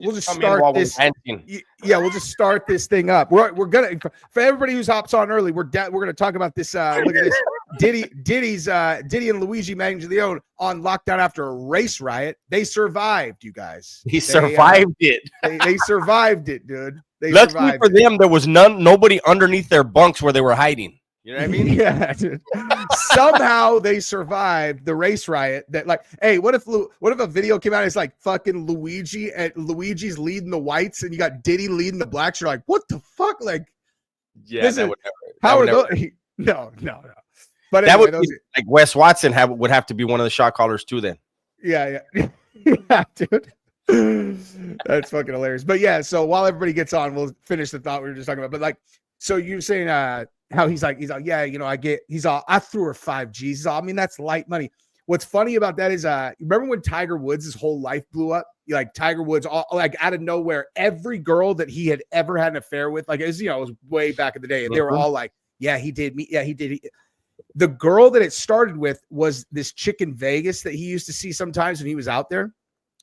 we'll just Come in start while we're this. dancing. Yeah, we'll just start this thing up. We're gonna, for everybody who's hops on early, we're gonna talk about this. Look at this. Diddy and Luigi Mangione on lockdown after a race riot. They survived, you guys. He survived it. They survived it, dude. They Luckily survived for them, there was nobody underneath their bunks where they were hiding. You know what I mean? Yeah, dude. Somehow they survived the race riot. That, like, hey, what if a video came out? It's like fucking Luigi and Luigi's leading the whites, and you got Diddy leading the blacks. You're like, what the fuck? Like, Yeah, listen, that would never. how That are would those? No. But that anyway, would be, like Wes Watson would have to be one of the shot callers too. Then. yeah, yeah, dude. That's fucking hilarious. But yeah, so while everybody gets on, we'll finish the thought we were just talking about. But like, so you're saying how he's like, yeah, you know, I threw her 5 Gs. He's all, I mean, that's light money. What's funny about that is remember when Tiger Woods' whole life blew up? Like Tiger Woods, like out of nowhere, every girl that he had ever had an affair with, like, it was, you know, it was way back in the day, and they were all like, yeah, he did me, yeah, he did. The girl that it started with was this chick in Vegas that he used to see sometimes when he was out there.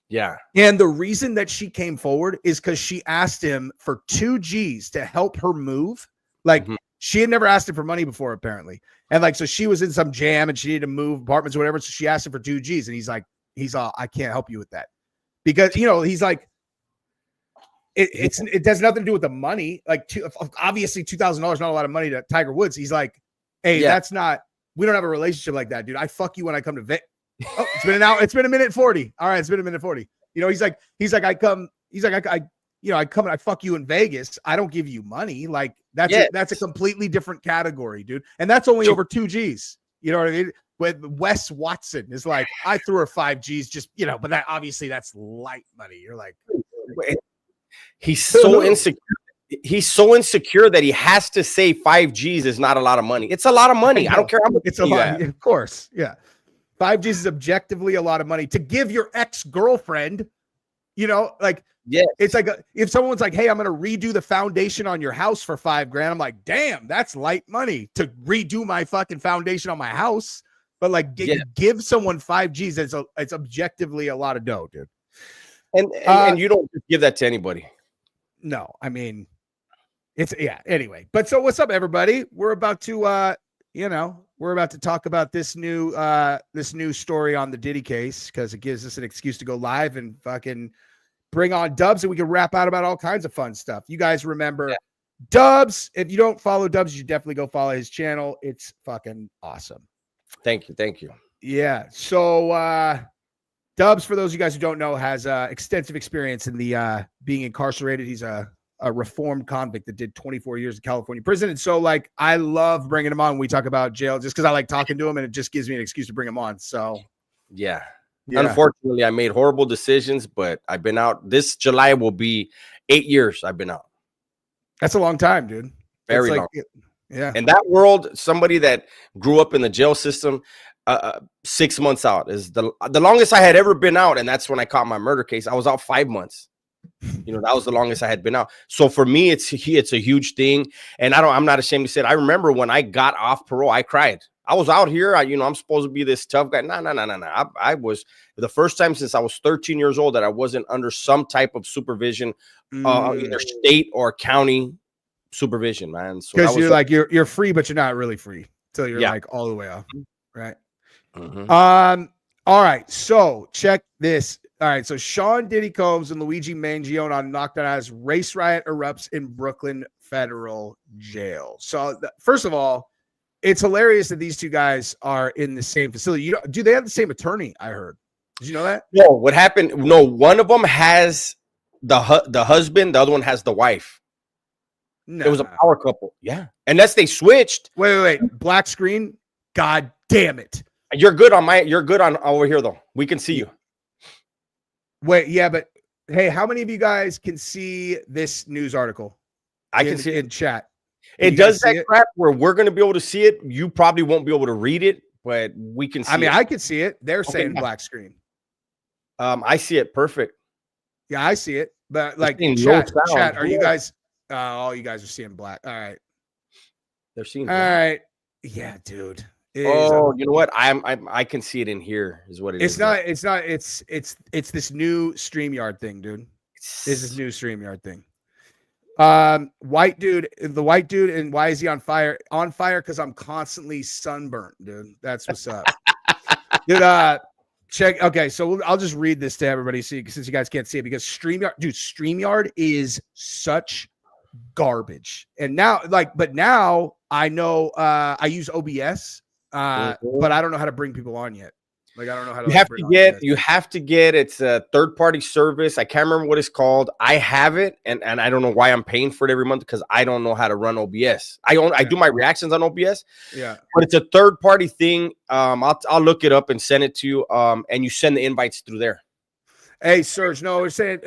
Yeah. And the reason that she came forward is because she asked him for 2 Gs to help her move. Like, she had never asked him for money before, apparently. And like, so she was in some jam and she needed to move apartments or whatever. So she asked him for 2 Gs. And he's like, I can't help you with that. Because, you know, he's like, it has nothing to do with the money. Like, obviously $2,000 not a lot of money to Tiger Woods. He's like, hey, that's not, we don't have a relationship like that, dude. I fuck you when I come to Vegas. Oh, it's been an hour. It's been a minute 40. All right, it's been a minute 40. You know, I come and I fuck you in Vegas. I don't give you money. Like, that's a completely different category, dude. And that's only over 2 Gs. You know what I mean? With Wes Watson is like, I threw her 5 Gs, just, you know, but that obviously that's light money. You're like, he's so insecure. He's so insecure that he has to say 5 Gs is not a lot of money. It's a lot of money. I don't care how much it's a lot. Of course. Yeah. 5 Gs is objectively a lot of money to give your ex-girlfriend, you know, like, yeah, it's like if someone's like, hey, I'm going to redo the foundation on your house for $5,000. I'm like, damn, that's light money to redo my fucking foundation on my house. But like, give someone 5 Gs. It's objectively a lot of dough, dude. And you don't give that to anybody. No, I mean, anyway. But so what's up, everybody? We're about to, we're about to talk about this new story on the Diddy case, because it gives us an excuse to go live and fucking bring on Dubs, and we can rap out about all kinds of fun stuff. You guys remember Dubs? If you don't follow Dubs, you should definitely go follow his channel. It's fucking awesome. Thank you. Yeah. So Dubs, for those of you guys who don't know, has extensive experience in the being incarcerated. He's a reformed convict that did 24 years in California prison. And so, like, I love bringing him on when we talk about jail, just because I like talking to him, and it just gives me an excuse to bring him on. So, yeah. Unfortunately, I made horrible decisions, but I've been out. This July will be 8 years I've been out. That's a long time, dude. Very long. Yeah. In that world, somebody that grew up in the jail system, 6 months out is the longest I had ever been out. And that's when I caught my murder case. I was out 5 months. You know, that was the longest I had been out. So for me, it's a huge thing. And I'm not ashamed to say it. I remember when I got off parole, I cried. I was out here. I'm supposed to be this tough guy. No. I was the first time since I was 13 years old that I wasn't under some type of supervision, either state or county supervision, man. So because you're like, you're free, but you're not really free till you're like all the way off. Right. All right. So check this. All right. So Sean Diddy Combs and Luigi Mangione on lockdown as race riot erupts in Brooklyn federal jail. So first of all, it's hilarious that these two guys are in the same facility. Do they have the same attorney? I heard. Did you know that? No. What happened? No, one of them has the husband. The other one has the wife. No. It was a power couple. Yeah. Unless they switched. Wait. Black screen. God damn it. You're good on over here though. We can see you. Wait, yeah, but hey, how many of you guys can see this news article? I can see it in chat. It does that crap where we're going to be able to see it. You probably won't be able to read it, but we can see it. I mean, I can see it. They're saying black screen. I see it perfect. Yeah, I see it. But like chat, are you guys all you guys are seeing black. All right. They're seeing black. All right. Yeah, dude. You know what? I can see it in here is what it is. It's not. It's this new StreamYard thing, dude. Is this new StreamYard thing. White dude, and why is he on fire? On fire because I'm constantly sunburnt, dude. That's what's up. Dude, check. Okay, so I'll just read this to everybody since you guys can't see it, because StreamYard is such garbage. And now, but now I know I use OBS, but I don't know how to bring people on yet. Like, I don't know how to. You have to get. It's a third-party service. I can't remember what it's called. I have it, and I don't know why I'm paying for it every month, because I don't know how to run OBS. I do my reactions on OBS. Yeah, but it's a third-party thing. I'll look it up and send it to you. And you send the invites through there. Hey, Serge. No, we're saying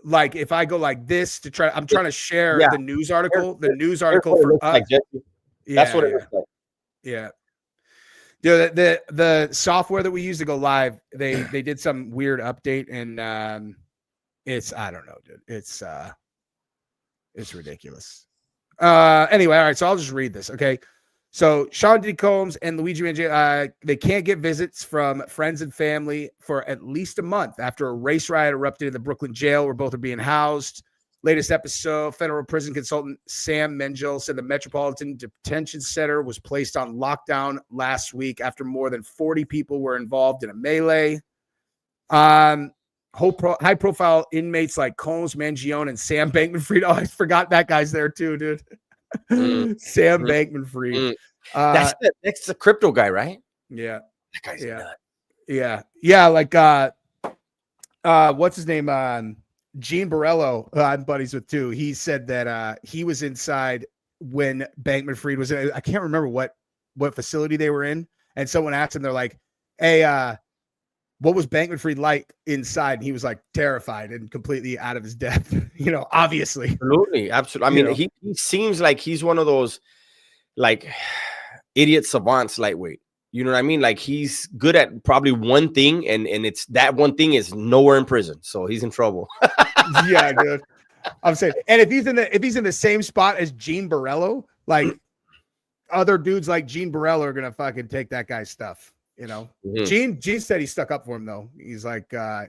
like, if I go like this to try, I'm trying to share the news article. The news article for us. That's what it looks like. Yeah. Dude, the software that we use to go live, they did some weird update, and it's, I don't know, dude. It's ridiculous. Anyway, all right, so I'll just read this, okay? So Sean Diddy Combs and Luigi Mangione, they can't get visits from friends and family for at least a month after a race riot erupted in the Brooklyn jail where both are being housed. Latest episode, federal prison consultant Sam Mengill said the Metropolitan Detention Center was placed on lockdown last week after more than 40 people were involved in a melee. High-profile inmates like Combs, Mangione, and Sam Bankman-Fried. Oh, I forgot that guy's there too, dude. Sam Bankman-Fried. That's the crypto guy, right? Yeah. That guy's nuts. Yeah. Like, what's his name? Gene Borello, I'm buddies with too. He said that he was inside when Bankman-Fried was in. I can't remember what facility they were in, and someone asked him, they're like, "Hey, what was Bankman-Fried like inside?" And he was like terrified and completely out of his depth. Obviously. Absolutely. I mean, he seems like he's one of those like idiot savants, lightweight. You know what I mean? Like, he's good at probably one thing, and it's that one thing is nowhere in prison, so he's in trouble. Yeah, dude. I'm saying, and if he's in the same spot as Gene Borello, like other dudes like Gene Borello are gonna fucking take that guy's stuff. Gene said he stuck up for him though. He's like the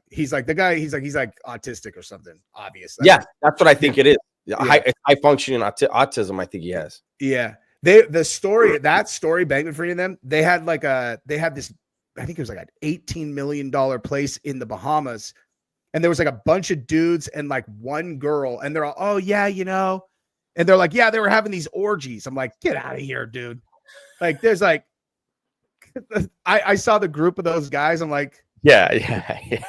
guy. He's like autistic or something. Obviously. Yeah, that's what I think it is. Yeah. High functioning autism. I think he has. Yeah. That story, Bankman-Fried and them, they had this, I think it was like an $18 million place in the Bahamas. And there was like a bunch of dudes and like one girl, and they're all, oh yeah, and they're like, yeah, they were having these orgies. I'm like, get out of here, dude. Like, there's like, I saw the group of those guys. I'm like, yeah.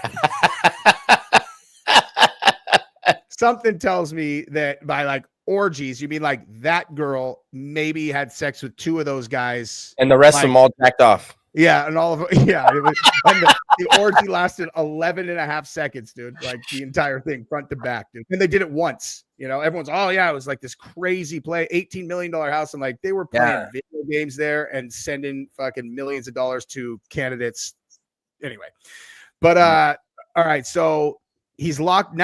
Something tells me that by like orgies, you mean like that girl maybe had sex with two of those guys, and the rest of them all jacked off. Yeah, and all of them. Yeah, and the orgy lasted 11 and a half seconds, dude. Like the entire thing, front to back, dude. And they did it once. Everyone's, oh yeah, it was like this crazy play, $18 million house, and like they were playing video games there and sending fucking millions of dollars to candidates. Anyway, but all right, so he's locked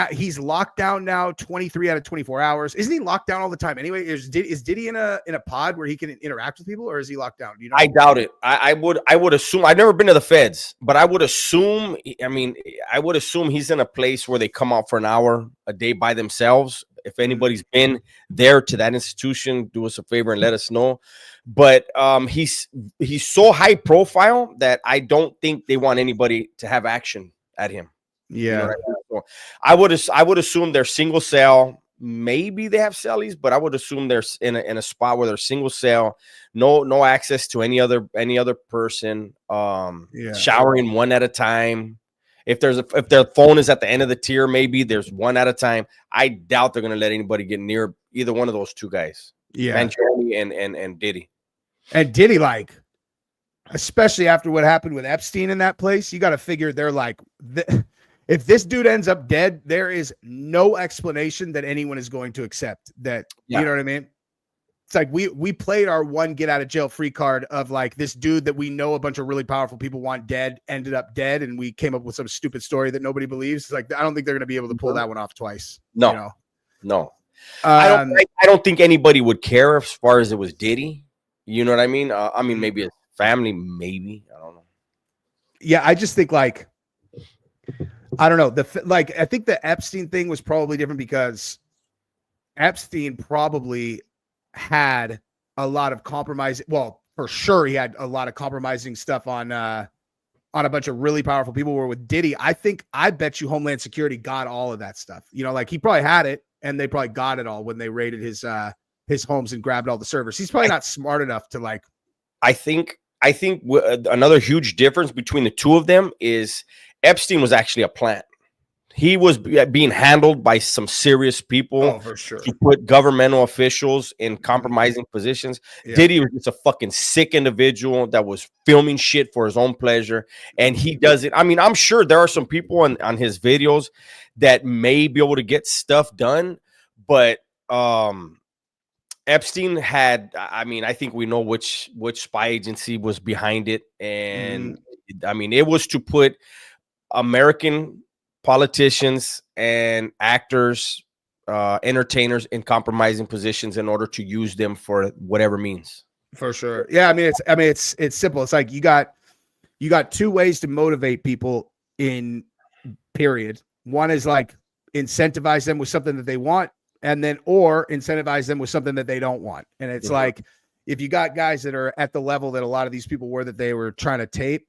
down now 23 out of 24 hours. Isn't he locked down all the time anyway? Is Diddy in a pod where he can interact with people, or is he locked down? Do you know? I doubt it. I would assume. I've never been to the feds, but I would assume. I mean, I would assume he's in a place where they come out for an hour a day by themselves. If anybody's been there to that institution, do us a favor and let us know. But he's so high profile that I don't think they want anybody to have action at him. Yeah, I would assume they're single cell. Maybe they have cellies, but I would assume they're in a spot where they're single cell, no access to any other person. Showering one at a time. If their phone is at the end of the tier, maybe there's one at a time. I doubt they're gonna let anybody get near either one of those two guys. Yeah, Mangione and Diddy. And Diddy, like, especially after what happened with Epstein in that place, you got to figure they're like. If this dude ends up dead, there is no explanation that anyone is going to accept that. Yeah. You know what I mean? It's like we played our one get out of jail free card of like this dude that we know a bunch of really powerful people want dead ended up dead, and we came up with some stupid story that nobody believes. It's like, I don't think they're going to be able to pull that one off twice. No. I don't think anybody would care as far as it was Diddy. You know what I mean? I mean, maybe his family, maybe. I don't know. Yeah, I just think like. I don't know. I think the Epstein thing was probably different because Epstein probably had a lot of compromising. Well, for sure, he had a lot of compromising stuff on a bunch of really powerful people. Where with Diddy, I bet you Homeland Security got all of that stuff. You know, like he probably had it, and they probably got it all when they raided his homes and grabbed all the servers. He's probably not smart enough to like. I think another huge difference between the two of them is Epstein was actually a plant. He was being handled by some serious people for sure, to put governmental officials in compromising positions. Yeah. Diddy was just a fucking sick individual that was filming shit for his own pleasure. And he does it. I mean, I'm sure there are some people on his videos that may be able to get stuff done, but Epstein had, I mean, I think we know which spy agency was behind it. And I mean, it was to put American politicians and actors, entertainers in compromising positions in order to use them for whatever means. For sure. Yeah. It's simple. It's like you got two ways to motivate people in period. One is like incentivize them with something that they want, and then, or incentivize them with something that they don't want. And it's like, if you got guys that are at the level that a lot of these people were, that they were trying to tape,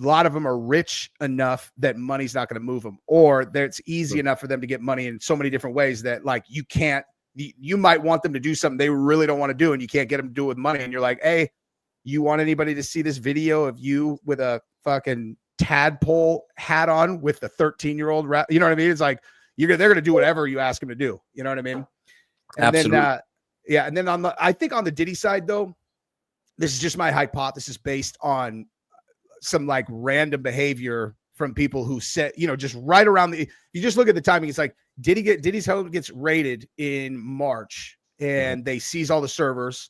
a lot of them are rich enough that money's not going to move them, or that it's easy enough for them to get money in so many different ways that like you might want them to do something they really don't want to do, and you can't get them to do it with money. And you're like, hey, you want anybody to see this video of you with a fucking tadpole hat on with the 13-year-old you know what I mean? It's like they're going to do whatever you ask them to do. You know what I mean? And absolutely. Then, and then I think on the Diddy side though, this is just my hypothesis based on some like random behavior from people who said, you know, just right around you just look at the timing. It's like Diddy's home gets raided in March and they seize all the servers.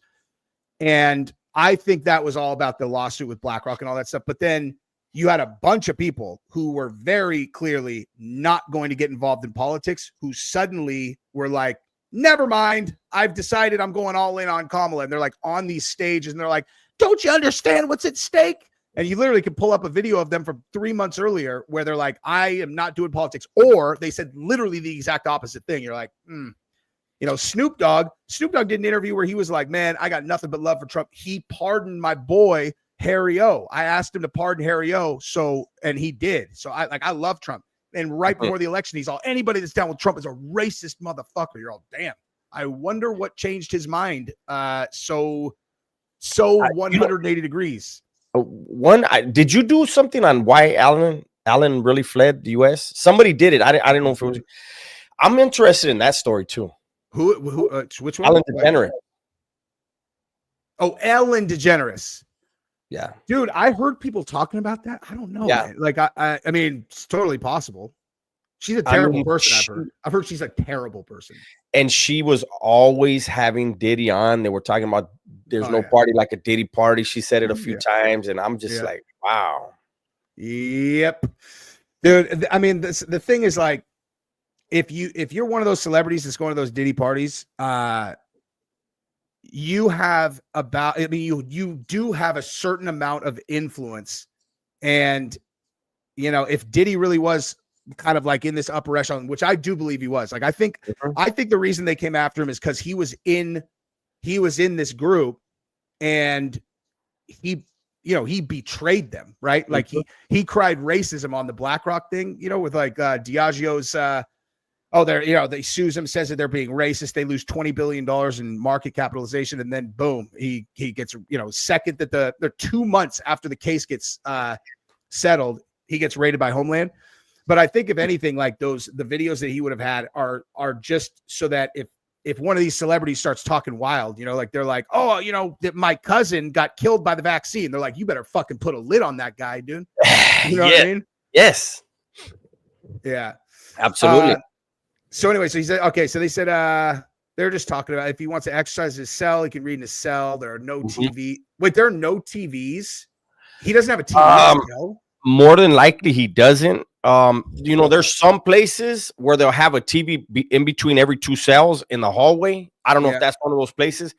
And I think that was all about the lawsuit with BlackRock and all that stuff. But then you had a bunch of people who were very clearly not going to get involved in politics, who suddenly were like, never mind, I've decided I'm going all in on Kamala. And they're like on these stages and they're like, don't you understand what's at stake? And you literally can pull up a video of them from 3 months earlier where they're like, I am not doing politics. Or they said literally the exact opposite thing. You're like, You know, Snoop Dogg did an interview where he was like, man, I got nothing but love for Trump. He pardoned my boy, Harry O. I asked him to pardon Harry O. And he did. So I love Trump. And right before the election, he's all, anybody that's down with Trump is a racist motherfucker. You're all, damn. I wonder what changed his mind. So 180 degrees. Did you do something on why Allen really fled the U.S.? Somebody did it. I didn't know if it was. I'm interested in that story too. Which one? Ellen DeGeneres. Oh, Ellen DeGeneres. Yeah, dude, I heard people talking about that. I don't know. Yeah, man. Like I mean, it's totally possible. She's a terrible person. I've heard she's a terrible person. And she was always having Diddy on. They were talking about there's no party like a Diddy party. She said it a few times, and I'm just like, wow. Yep, dude. I mean, the thing is like, if you're one of those celebrities that's going to those Diddy parties, you have you do have a certain amount of influence, and you know, if Diddy really was kind of like in this upper echelon, which I do believe he was. Like, I think the reason they came after him is because he was in this group, and he betrayed them, right? Like he cried racism on the BlackRock thing, you know, with like Diageo's. They sues him, says that they're being racist. They lose $20 billion in market capitalization, and then boom, he gets, you know, second that they're 2 months after the case gets settled, he gets raided by Homeland. But I think if anything, like the videos that he would have had are just so that if one of these celebrities starts talking wild, you know, like they're like, oh, you know, that my cousin got killed by the vaccine. They're like, you better fucking put a lid on that guy, dude. You know what I mean? Yes. Yeah. Absolutely. So anyway, so he said, okay, so they said they're just talking about if he wants to exercise his cell, he can read in his cell. There are no TV. Wait, there are no TVs? He doesn't have a TV. More than likely he doesn't. You know, there's some places where they'll have a TV in between every 2 cells in the hallway. I don't know if that's one of those places.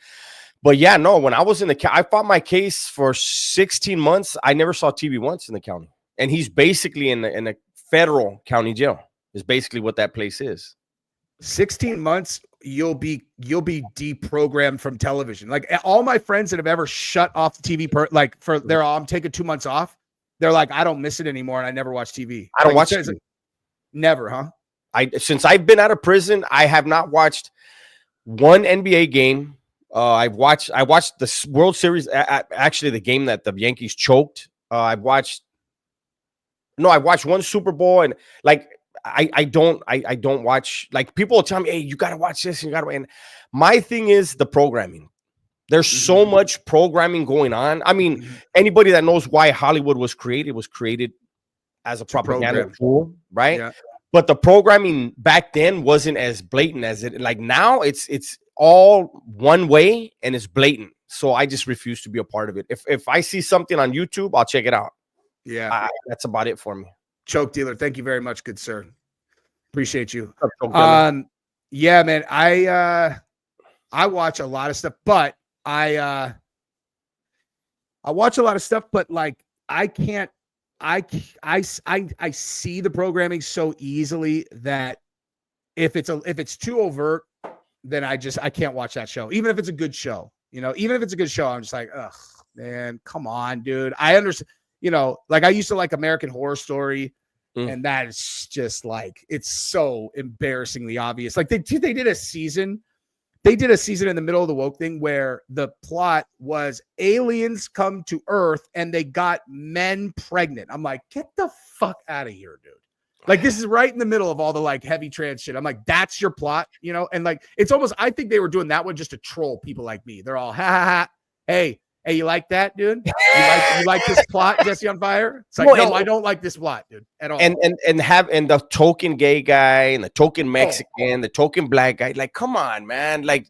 But yeah, no, when I was in I fought my case for 16 months. I never saw TV once in the county. And he's basically in the federal county jail. Is basically what that place is. 16 months, you'll be deprogrammed from television. Like all my friends that have ever shut off the TV, I'm taking 2 months off. They're like, I don't miss it anymore, and I never watch TV. I don't watch TV. Never, huh? Since I've been out of prison, I have not watched one NBA game. I watched the World Series, actually the game that the Yankees choked. I watched one Super Bowl, and like I don't watch, like people will tell me, hey, you got to watch this, and you got to, and my thing is the programming. There's so much programming going on. I mean, anybody that knows why Hollywood was created as a propaganda tool, right? Yeah. But the programming back then wasn't as blatant as it, like now it's all one way and it's blatant. So I just refuse to be a part of it. If I see something on YouTube, I'll check it out. Yeah. That's about it for me. Choke dealer. Thank you very much, good sir. Appreciate you. Yeah, man. I watch a lot of stuff, but I watch a lot of stuff, but like I can't. I see the programming so easily that if it's too overt, then I can't watch that show. Even if it's a good show, even if it's a good show, I'm just like, ugh, man, come on, dude. I understand, like I used to like American Horror Story. And that is just like, it's so embarrassingly obvious. Like they did a season in the middle of the woke thing where the plot was aliens come to Earth and they got men pregnant. I'm like, get the fuck out of here, dude. Like this is right in the middle of all the like heavy trans shit. I'm like, that's your plot, and like, it's almost, I think they were doing that one just to troll people like me. They're all, ha ha ha. Hey, you like that, dude? You like this plot, Jesse on Fire? It's like, no, I don't like this plot, dude, at all. And the token gay guy and the token Mexican, the token black guy. Like, come on, man. Like,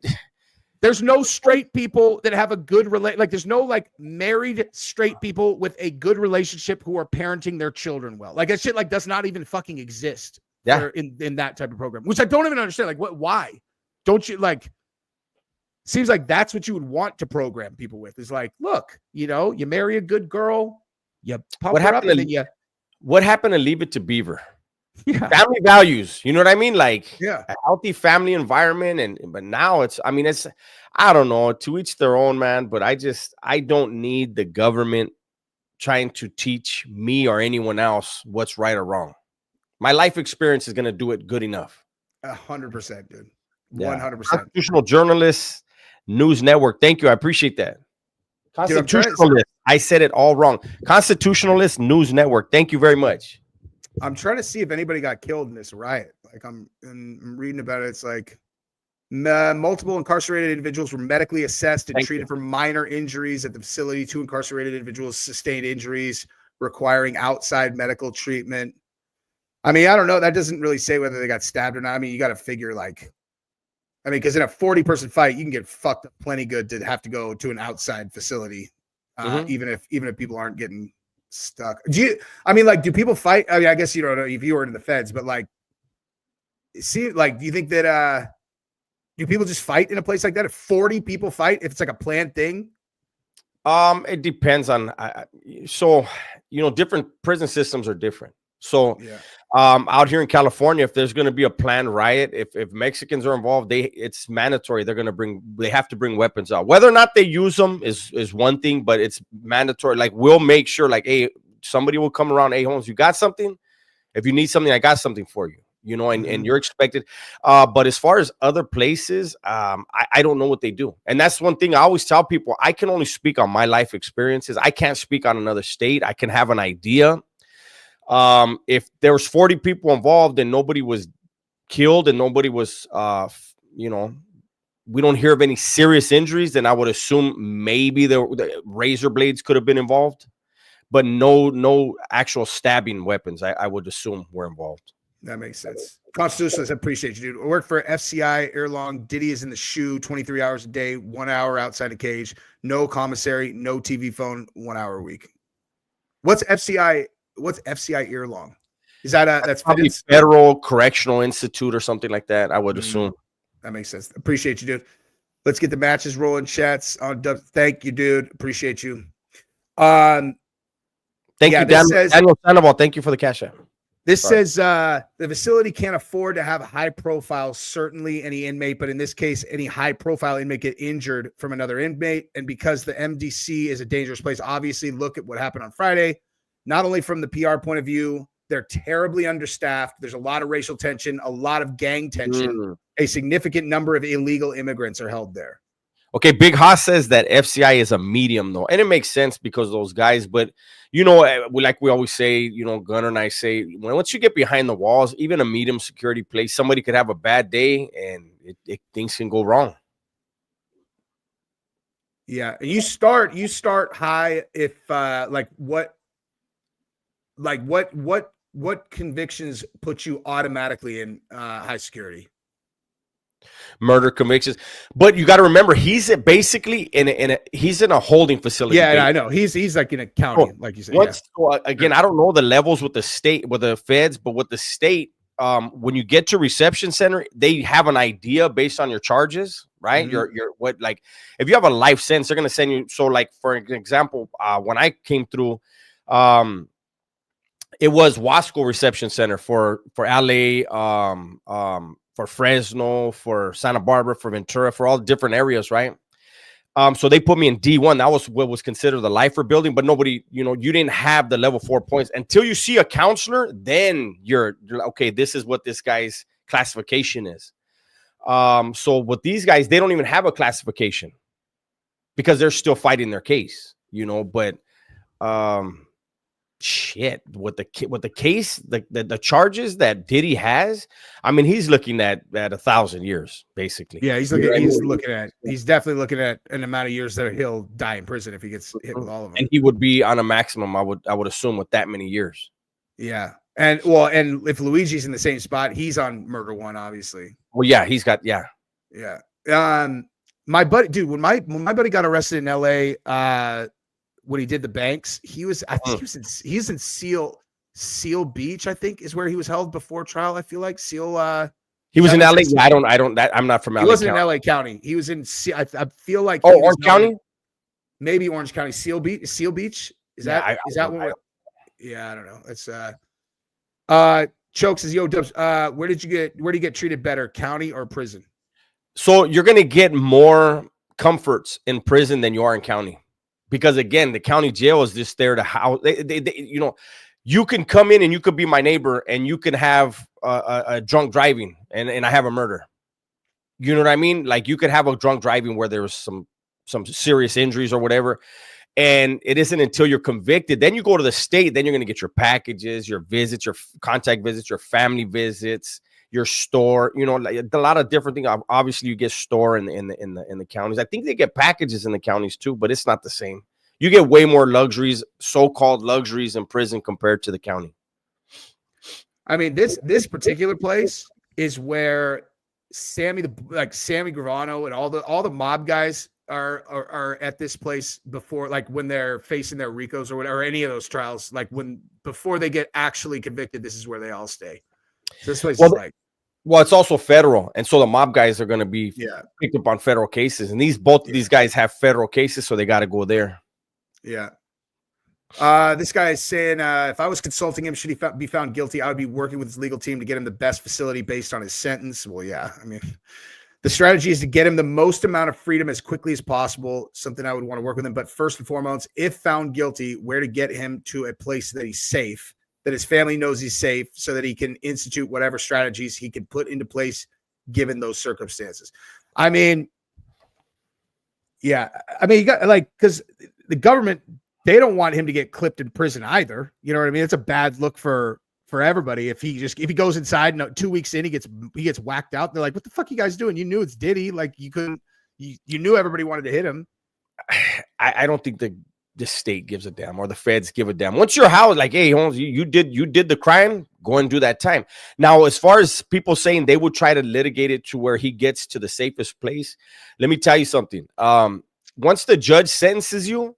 there's no straight people that have a good like there's no like married straight people with a good relationship who are parenting their children well. Like that shit like does not even fucking exist. Yeah. In that type of program, which I don't even understand. Like, why don't you like? Seems like that's what you would want to program people with. Is like, look, you marry a good girl, you pump her up, and then what happened to Leave It to Beaver? Yeah. Family values, you know what I mean? Like, yeah, a healthy family environment, but now it's I don't know, to each their own, man. But I don't need the government trying to teach me or anyone else what's right or wrong. My life experience is gonna do it good enough. 100%, dude. 100%. Constitutional journalist. News Network. Thank you. I appreciate that. Constitutionalist. I said it all wrong. Constitutionalist News Network. Thank you very much. I'm trying to see if anybody got killed in this riot. Like I'm reading about it. It's like multiple incarcerated individuals were medically assessed and treated for minor injuries at the facility. 2 incarcerated individuals sustained injuries requiring outside medical treatment. I mean, I don't know. That doesn't really say whether they got stabbed or not. I mean, you got to figure like, because in a 40-person fight, you can get fucked up plenty good to have to go to an outside facility, even if people aren't getting stuck. Do people fight? I mean, I guess you don't know if you were in the feds, but like, do you think that do people just fight in a place like that? If 40 people fight, if it's like a planned thing? It depends on different prison systems are different. So out here in California, if there's going to be a planned riot, if Mexicans are involved, it's mandatory. They have to bring weapons out. Whether or not they use them is one thing, but it's mandatory. Like we'll make sure, like, hey, somebody will come around. Hey, Holmes, you got something? If you need something, I got something for you. And you're expected. But as far as other places, I don't know what they do. And that's one thing I always tell people. I can only speak on my life experiences. I can't speak on another state. I can have an idea. If there was 40 people involved and nobody was killed and nobody was, we don't hear of any serious injuries, then I would assume maybe the razor blades could have been involved, but no actual stabbing weapons. I would assume were involved. That makes sense. Constitutionalist, I appreciate you, dude. I work for FCI air long. Diddy is in the shoe 23 hours a day, 1 hour outside a cage, no commissary, no TV phone, 1 hour a week. What's FCI ear long? Is that that's probably Federal Correctional Institute or something like that? I would assume. That makes sense. Appreciate you, dude. Let's get the matches rolling. Chats on. Thank you, dude. Appreciate you. Thank you, Daniel Sandoval. Thank you for the cash app. This says the facility can't afford to have a high profile, certainly any inmate, but in this case, any high profile inmate get injured from another inmate. And because the MDC is a dangerous place, obviously look at what happened on Friday. Not only from the PR point of view, they're terribly understaffed. There's a lot of racial tension, a lot of gang tension. A significant number of illegal immigrants are held there. Okay, Big Haas says that FCI is a medium, though. And it makes sense because of those guys. But, you know, like we always say, you know, Gunner and I say, once you get behind the walls, even a medium security place, somebody could have a bad day and things can go wrong. Yeah. And you start high if what convictions put you automatically in high security? Murder convictions, but you got to remember he's basically he's in a holding facility. Yeah, I know he's like in a county, like you said. Again, I don't know the levels with the state, with the feds, but with the state, when you get to reception center, they have an idea based on your charges, right? Your what, like if you have a life sentence, they're gonna send you. So, like for example, when I came through, it was Wasco Reception Center for LA, for Fresno, for Santa Barbara, for Ventura, for all different areas, right? So they put me in D1. That was what was considered the lifer building, but nobody, you know, you didn't have the level 4 points until you see a counselor. Then you're okay. This is what this guy's classification is. So with these guys, they don't even have a classification because they're still fighting their case, you know. But shit, with the case, the charges that Diddy has, I mean, he's looking at 1,000 years basically. Yeah, he's definitely looking at an amount of years that he'll die in prison if he gets hit with all of them. And he would be on a maximum, I would assume, with that many years. Yeah. And if Luigi's in the same spot, he's on murder one, obviously. Well, yeah, he's got yeah. My buddy, dude, when my buddy got arrested in LA, when he did the banks, he was in Seal Beach, I think, is where he was held before trial. I feel like Seal. He was in LA. I'm not from LA. He wasn't in LA County. He was in. I feel like. Oh, Orange County. Maybe Orange County. Seal Beach. Is that one? Yeah, I don't know. It's Choke says, "Yo, Dubs, where do you get treated better, county or prison?" So you're gonna get more comforts in prison than you are in county. Because again, the county jail is just there to house. You know, you can come in and you could be my neighbor, and you can have a drunk driving, and I have a murder. You know what I mean? Like you could have a drunk driving where there was some serious injuries or whatever, and it isn't until you're convicted, then you go to the state, then you're going to get your packages, your visits, your contact visits, your family visits, your store. You know, like a lot of different things. Obviously, you get store in the counties. I think they get packages in the counties too, but it's not the same. You get way more luxuries, so-called luxuries, in prison compared to the county. I mean, this particular place is where Sammy Gravano and all the mob guys are at this place before, like when they're facing their RICOs or whatever, or any of those trials, like before they get actually convicted, this is where they all stay. So this place is like, well, it's also federal, and so the mob guys are going to be picked up on federal cases, and both of these guys have federal cases, so they got to go there. Yeah. This guy is saying, if I was consulting him, should he be found guilty, I would be working with his legal team to get him the best facility based on his sentence. Well, yeah, I mean, the strategy is to get him the most amount of freedom as quickly as possible, something I would want to work with him. But first and foremost, if found guilty, where to get him to a place that he's safe, that his family knows he's safe, so that he can institute whatever strategies he can put into place given those circumstances. I mean, yeah, I mean, you got because the government, they don't want him to get clipped in prison either. You know what I mean? It's a bad look for everybody. If he goes inside and 2 weeks in, he gets whacked out. They're like, what the fuck you guys doing? You knew it's Diddy. Like you knew everybody wanted to hit him. I don't think the state gives a damn, or the feds give a damn. Once you're housed, like, hey, Holmes, you did the crime, go and do that time. Now, as far as people saying they would try to litigate it to where he gets to the safest place, let me tell you something. Once the judge sentences you,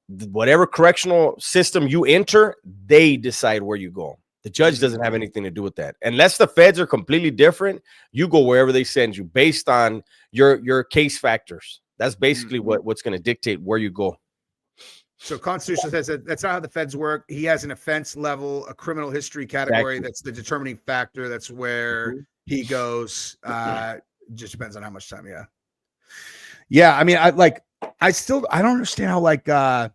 whatever correctional system you enter, they decide where you go. The judge doesn't have anything to do with that. Unless the feds are completely different, you go wherever they send you based on your case factors. That's basically what's going to dictate where you go. So Constitution says that that's not how the feds work. He has an offense level, a criminal history category. That's the determining factor. That's where he goes. Just depends on how much time. Yeah. Yeah. I mean, I don't understand how like, I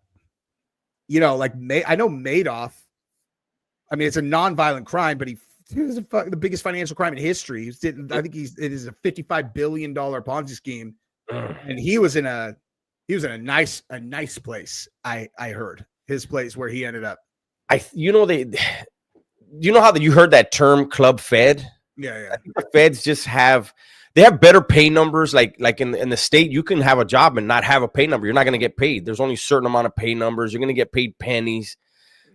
know Madoff. I mean, it's a non-violent crime, but he was the biggest financial crime in history. I think it is a $55 billion Ponzi scheme. And he was in a nice place. I heard his place where he ended up. You know how you heard that term club fed? Yeah. I think the feds just have better pay numbers. Like in the state, you can have a job and not have a pay number. You're not going to get paid. There's only a certain amount of pay numbers. You're going to get paid pennies.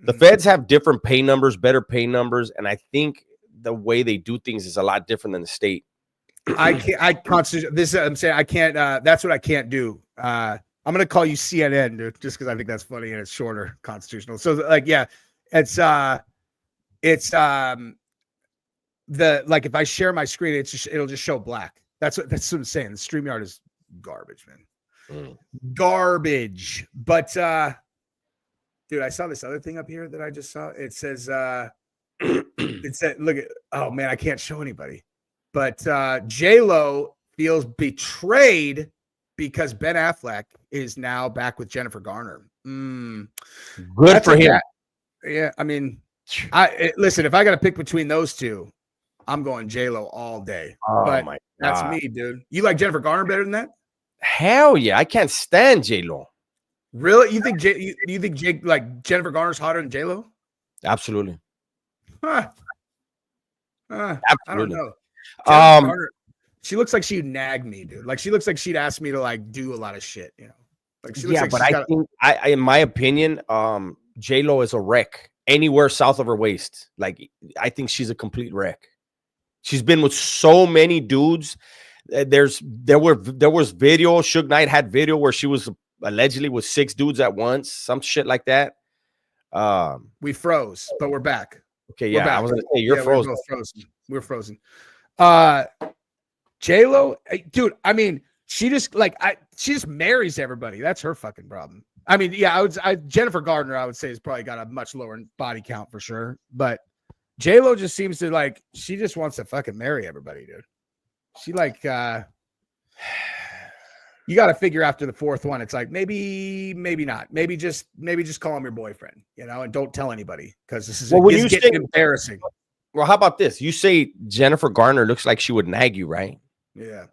The feds have different pay numbers, better pay numbers, and I think the way they do things is a lot different than the state. I'm saying I can't. That's what I can't do. I'm gonna call you CNN, dude, just because I think that's funny and it's shorter, constitutional. So it's if I share my screen, it'll just show black. That's what I'm saying. The StreamYard is garbage, man. Garbage. But dude, I saw this other thing up here that I just saw. It says it said, look at, oh man, I can't show anybody. But J-Lo feels betrayed because Ben Affleck is now back with Jennifer Garner. Good for him. Yeah, I mean, listen, if I got to pick between those two, I'm going J-Lo all day. Oh but my God. That's me, dude. You like Jennifer Garner better than that? Hell yeah, I can't stand J-Lo. Really? You think Jennifer Garner's hotter than J-Lo? Absolutely. Huh. Absolutely. I don't know. Garner, she looks like she'd nag me, dude. Like she looks like she'd ask me to like do a lot of shit, you know. Like she looks like but I think in my opinion, J-Lo is a wreck anywhere south of her waist. Like I think she's a complete wreck. She's been with so many dudes. There was video. Suge Knight had video where she was allegedly with 6 dudes at once, some shit like that. We froze, but we're back. Okay, yeah, I was gonna say you're frozen. We're frozen. J-Lo, dude. I mean, she just marries everybody. That's her fucking problem. I mean, yeah, Jennifer Gardner, I would say, has probably got a much lower body count for sure. But J-Lo just seems to she just wants to fucking marry everybody, dude. She you got to figure after the 4th one, it's like maybe not, maybe just call him your boyfriend, you know, and don't tell anybody because this is getting embarrassing. Well, how about this? You say Jennifer Garner looks like she would nag you, right? Yeah.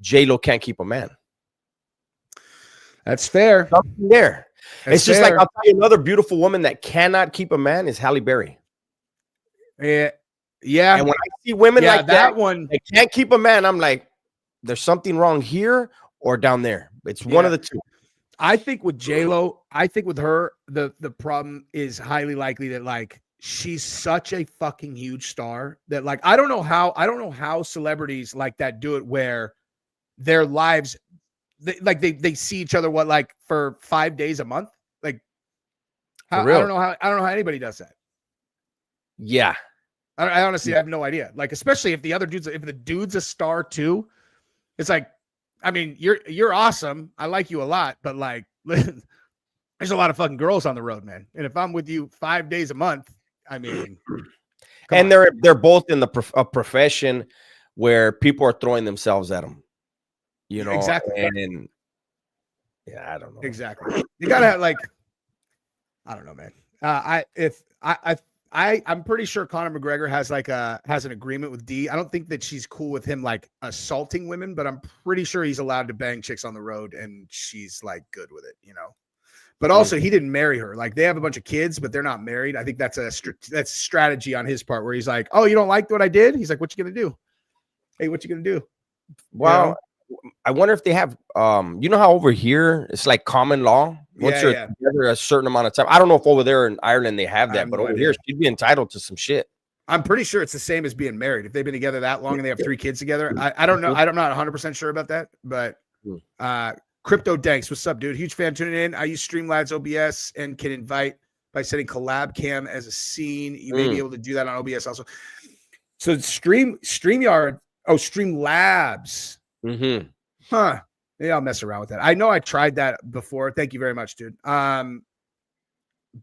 J-Lo can't keep a man. That's fair. Something there. It's just like, I'll tell you, another beautiful woman that cannot keep a man is Halle Berry. Yeah. And when I see women like that one, they can't keep a man, I'm like, there's something wrong here or down there. It's one of the two. I think with J-Lo, with her, the problem is highly likely that she's such a fucking huge star that I don't know how celebrities like that do it, where their lives they see each other for 5 days a month. I don't know how anybody does that. Yeah. I honestly have no idea. Especially if the dude's a star too, it's like, I mean, you're awesome. I like you a lot, but there's a lot of fucking girls on the road, man. And if I'm with you 5 days a month, I mean, and they're both in a profession where people are throwing themselves at them, you know. Exactly. And yeah, I don't know. Exactly. You gotta have I don't know, man. I'm pretty sure Conor McGregor has an agreement with D. I don't think that she's cool with him assaulting women, but I'm pretty sure he's allowed to bang chicks on the road and she's good with it, you know. But also, he didn't marry her. They have a bunch of kids, but they're not married. I think that's that's strategy on his part, where he's like, "Oh, you don't like what I did?" He's like, "What you gonna do? Hey, what you gonna do?" Well, you know? I wonder if they have. You know how over here it's common law. Once you're together a certain amount of time. I don't know if over there in Ireland they have that, but over here she'd be entitled to some shit. I'm pretty sure it's the same as being married. If they've been together that long and they have 3 kids together, I don't know. I'm not 100% sure about that, but Crypto Danks, what's up, dude? Huge fan tuning in. I use Streamlabs OBS and can invite by setting collab cam as a scene. You may be able to do that on OBS also. So StreamYard, Streamlabs. Mm-hmm. Huh. Maybe I'll mess around with that. I know I tried that before. Thank you very much, dude.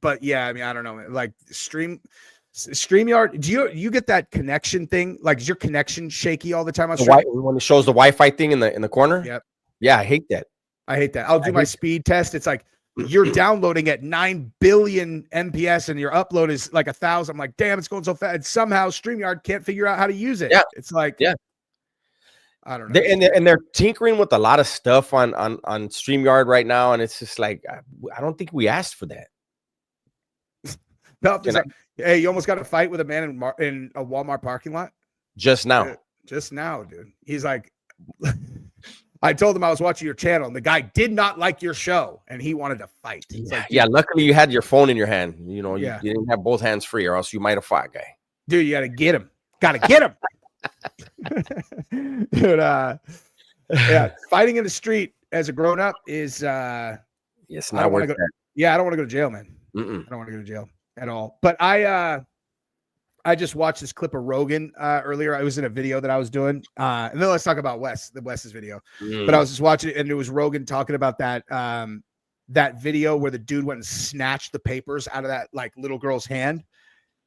but yeah, I mean, I don't know. Like StreamYard, do you get that connection thing? Like, is your connection shaky all the time on stream? When it shows the Wi-Fi thing in the corner? Yep. Yeah, I hate that. I hate that. I'll do my speed test. It's like you're downloading at 9 billion MPS and your upload is like 1,000. I'm like, damn, it's going so fast. And somehow StreamYard can't figure out how to use it. Yeah. It's like, yeah. I don't know. And they're tinkering with a lot of stuff on StreamYard right now. And it's just like, I don't think we asked for that. No, like, hey, you almost got a fight with a man in a Walmart parking lot? Just now. Just now, dude. He's like, I told him I was watching your channel, and the guy did not like your show, and he wanted to fight. Like, yeah, luckily you had your phone in your hand. You know, you didn't have both hands free, or else you might have fought, guy. Dude, you got to get him. Got to get him. Dude, yeah, fighting in the street as a grown-up is yes, not worth that. Yeah, I don't want to go to jail, man. I don't want to go to jail at all. But I just watched this clip of Rogan earlier. I was in a video that I was doing. And then let's talk about Wes's video. But I was just watching it, and it was Rogan talking about that that video where the dude went and snatched the papers out of that like little girl's hand.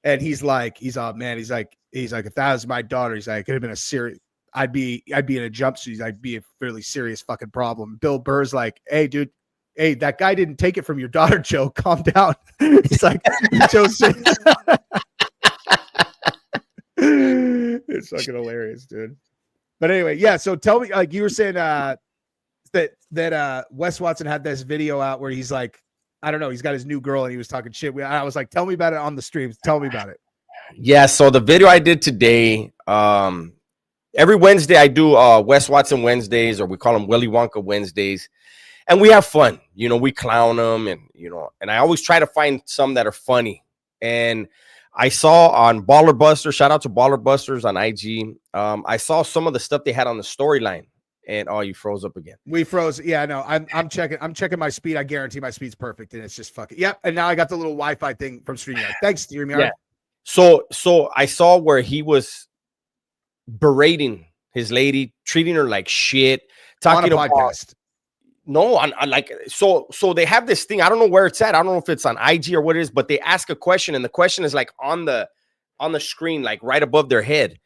And he's like, man, he's like, if that was my daughter, he's like, it could have been a serious, I'd be in a jumpsuit. I'd be a fairly serious fucking problem. Bill Burr's like, hey, dude, hey, that guy didn't take it from your daughter, Joe. Calm down. He's like, Joe said. It's fucking hilarious, dude. But anyway, yeah. So tell me, like you were saying, that Wes Watson had this video out where he's like, I don't know, he's got his new girl and he was talking shit. I was like, tell me about it on the streams. Tell me about it. Yeah. So the video I did today, every Wednesday I do Wes Watson Wednesdays, or we call them Willy Wonka Wednesdays, and we have fun. You know, we clown them, and and I always try to find some that are funny. And I saw on Baller Buster, shout out to Baller Busters on IG. I saw some of the stuff they had on the storyline, and you froze up again. We froze. Yeah, no, I'm checking my speed. I guarantee my speed's perfect, and it's just fucking yep. And now I got the little Wi-Fi thing from StreamYard. Thanks, StreamYard. Yeah. So I saw where he was berating his lady, treating her like shit, talking on a podcast. No, on like so they have this thing. I don't know where it's at. I don't know if it's on IG or what it is, but they ask a question, and the question is like on the screen, like right above their head.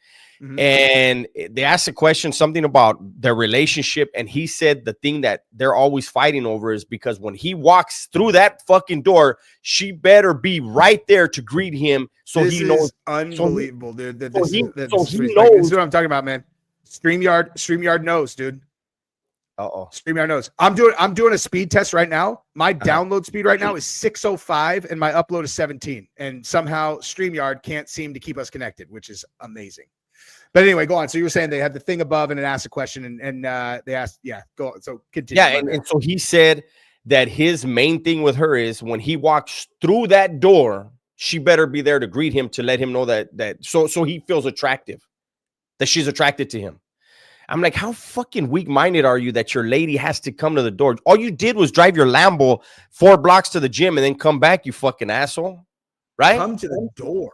Mm-hmm. And they asked a question, something about their relationship, and he said the thing that they're always fighting over is because when he walks through that fucking door, she better be right there to greet him, so this he knows. Unbelievable, dude. He knows. This is what I'm talking about, man. StreamYard knows, dude. StreamYard knows. I'm doing a speed test right now. My download speed right now is 605 and my upload is 17. And somehow StreamYard can't seem to keep us connected, which is amazing. But anyway, go on. So you were saying they had the thing above and it asked a question and they asked, go on. So continue. Yeah, and so he said that his main thing with her is when he walks through that door, she better be there to greet him, to let him know that so he feels attractive, that she's attracted to him. I'm like, how fucking weak-minded are you that your lady has to come to the door? All you did was drive your Lambo 4 blocks to the gym and then come back, you fucking asshole. Right? Come to the door.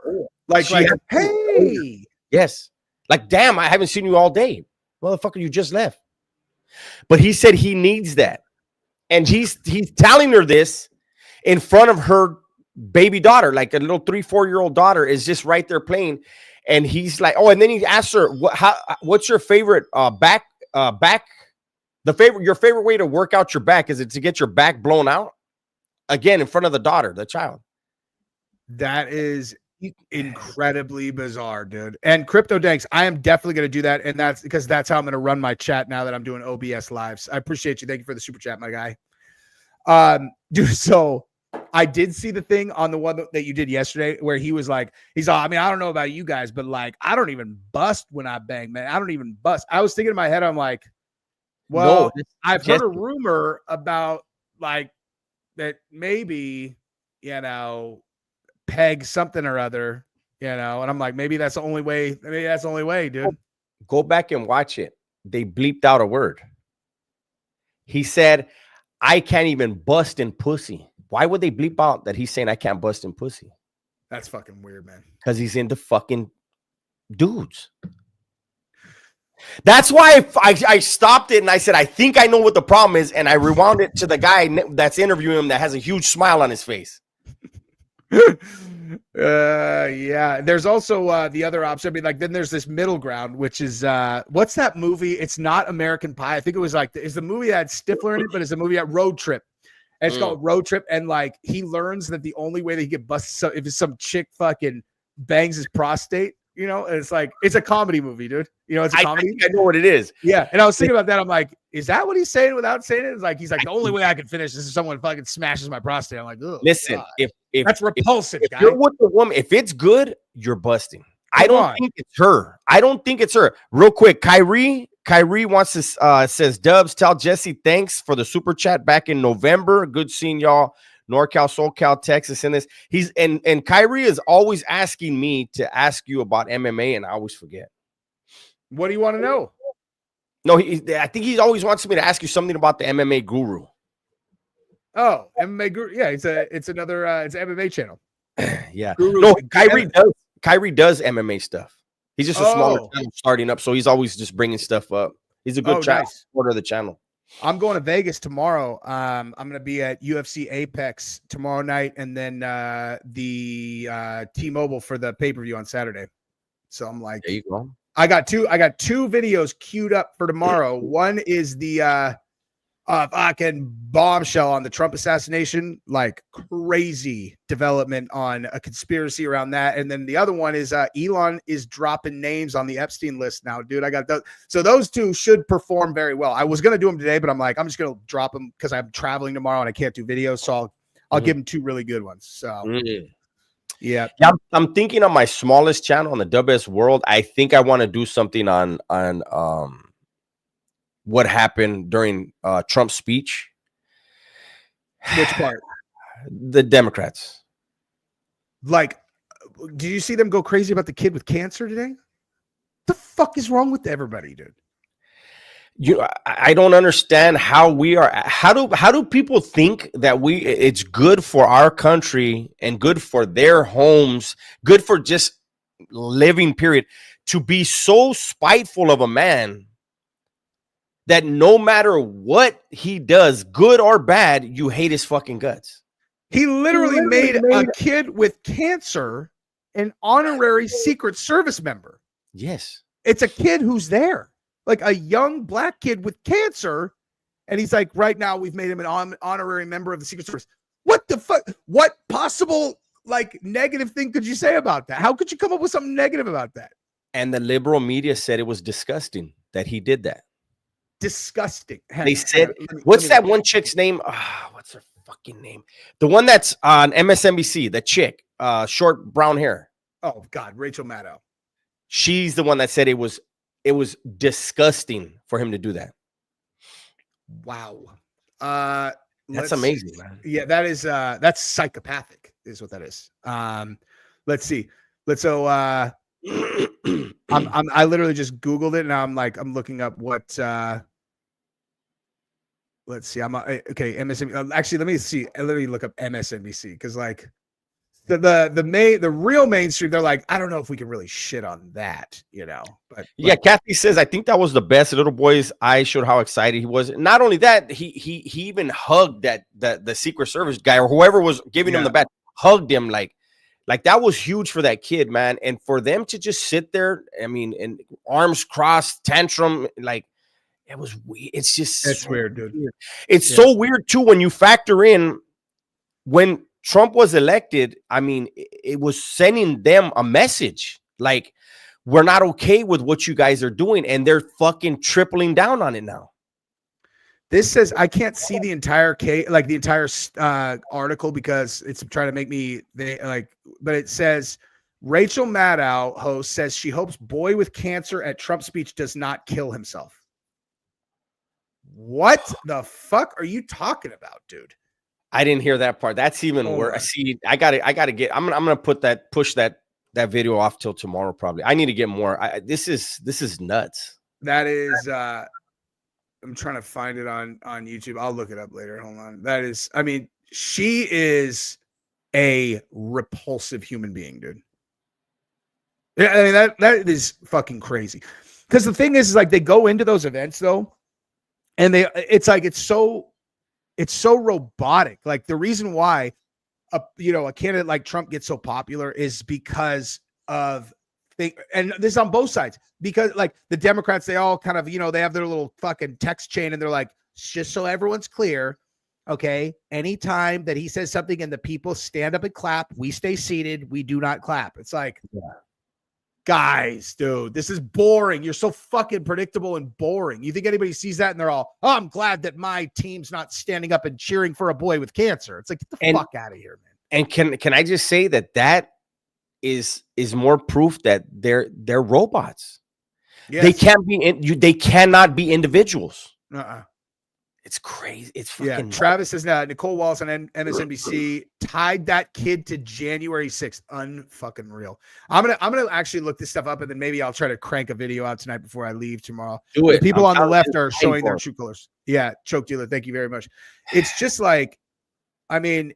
Like hey. Yes. Like, damn, I haven't seen you all day. Motherfucker, you just left. But he said he needs that. And he's telling her this in front of her baby daughter, like a little 3-4-year-old daughter is just right there playing. And he's like, and then he asked her, what's your favorite your favorite way to work out your back? Is it to get your back blown out? Again, in front of the daughter, the child. That is incredibly bizarre, dude. And Crypto Danks, I am definitely going to do that. And that's because that's how I'm going to run my chat now that I'm doing OBS lives. I appreciate you. Thank you for the super chat, my guy. Dude, so I did see the thing on the one that you did yesterday where he was like, I mean, I don't know about you guys, but like, I don't even bust when I bang, man. I don't even bust. I was thinking in my head, I'm like, well, no, I've heard a rumor about like that maybe, peg something or other, and I'm like, maybe that's the only way. Maybe that's the only way, dude. Go back and watch it. They bleeped out a word. He said, I can't even bust in pussy. Why would they bleep out that he's saying I can't bust in pussy? That's fucking weird, man. Because he's into fucking dudes. That's why I stopped it and I said, I think I know what the problem is. And I rewound it to the guy that's interviewing him that has a huge smile on his face. Yeah. There's also the other option. I mean, like, then there's this middle ground, which is what's that movie? It's not American Pie. I think it was like, is the movie that had Stifler in it, but it's a movie at Road Trip. And it's called Road Trip. And like, he learns that the only way that he get busted, so if some chick fucking bangs his prostate, you know, and it's like, it's a comedy movie, dude. You know, it's a comedy. I think I know what it is. Yeah. And I was thinking about that. I'm like, is that what he's saying without saying it? It's like, he's like, the only way I can finish this is someone fucking smashes my prostate. I'm like, oh, listen, God. if That's repulsive, if you're with the woman, if it's good, you're busting. I don't think it's her. I don't think it's her. Real quick, Kyrie wants to says, Dubs, tell Jesse thanks for the super chat back in November. Good seeing y'all. NorCal, SoCal, Texas in this. He's and Kyrie is always asking me to ask you about MMA, and I always forget. What do you want to know? No, I think he always wants me to ask you something about the MMA guru. Oh, MMA guru. Yeah, it's another it's an MMA channel. Yeah. Guru, no, Kyrie does MMA stuff. He's just a smaller channel starting up, so he's always just bringing stuff up. He's a good supporter of the channel. I'm going to Vegas tomorrow. I'm going to be at UFC Apex tomorrow night, and then the T-Mobile for the pay-per-view on Saturday. So I'm like, there you go. I got two videos queued up for tomorrow. One is the fucking bombshell on the Trump assassination, like crazy development on a conspiracy around that. And then the other one is Elon is dropping names on the Epstein list now, dude. I got those. So those two should perform very well. I was going to do them today, but I'm like, I'm just going to drop them because I'm traveling tomorrow and I can't do videos. So I'll give them two really good ones. So yeah. I'm thinking on my smallest channel on the WS World. I think I want to do something on what happened during Trump's speech. Which part? The Democrats. Like, did you see them go crazy about the kid with cancer today? What the fuck is wrong with everybody, dude? I don't understand how we are. How do people think that it's good for our country and good for their homes, good for just living, period, to be so spiteful of a man that no matter what he does, good or bad, you hate his fucking guts. He literally made a kid with cancer an honorary Secret Service member. Yes. It's a kid who's there. Like a young black kid with cancer. And he's like, right now, we've made him an honorary member of the Secret Service. What the fuck? What possible, like, negative thing could you say about that? How could you come up with something negative about that? And the liberal media said it was disgusting that he did that. Disgusting. They said, what's that one chick's name? What's her fucking name? The one that's on MSNBC, the chick, short brown hair. Oh, God, Rachel Maddow. She's the one that said it was disgusting for him to do that. Wow. That's amazing, man. Yeah, that's psychopathic is what that is. Let's see. I literally just Googled it and I'm looking up what let's see. Okay, MSNBC. Actually, let me look up MSNBC because like the real mainstream, they're like, I don't know if we can really shit on that, you know. But yeah, Kathy says, I think that was the best. Little boy's eyes showed how excited he was. Not only that, he even hugged the Secret Service guy or whoever was giving him the bat, hugged him like that was huge for that kid, man. And for them to just sit there, I mean, and arms crossed, tantrum, like it was weird. It's just it's weird, dude. It's so weird too when you factor in when Trump was elected. I mean, it was sending them a message like, we're not okay with what you guys are doing. And they're fucking tripling down on it now. This says I can't see the entire article because it's trying to make me but it says Rachel Maddow, host, says she hopes boy with cancer at Trump speech does not kill himself. What the fuck are you talking about, dude? I didn't hear that part. That's even worse. See, I'm gonna push that video off till tomorrow. Probably. I need to get more. This is nuts. That is, I'm trying to find it on YouTube. I'll look it up later. Hold on. That is, I mean, she is a repulsive human being, dude. Yeah, I mean, that is fucking crazy. Because the thing is like they go into those events though, and it's so robotic. Like the reason why a candidate like Trump gets so popular is because of and this is on both sides, because like the Democrats, they all kind of, they have their little fucking text chain and they're like, just so everyone's clear, okay, anytime that he says something and the people stand up and clap, we stay seated, we do not clap. It's like, guys, dude, this is boring. You're so fucking predictable and boring. You think anybody sees that and they're all, oh, I'm glad that my team's not standing up and cheering for a boy with cancer. It's like, get the fuck out of here, man. And can I just say that is more proof that they're robots. Yes. They cannot be individuals. It's crazy. It's fucking Travis says now Nicole Wallace on MSNBC tied that kid to January 6th. Unfucking real. I'm gonna actually look this stuff up and then maybe I'll try to crank a video out tonight before I leave tomorrow. Do it. The people on the left are showing their true colors. Yeah, choke dealer. Thank you very much. It's just like, honestly,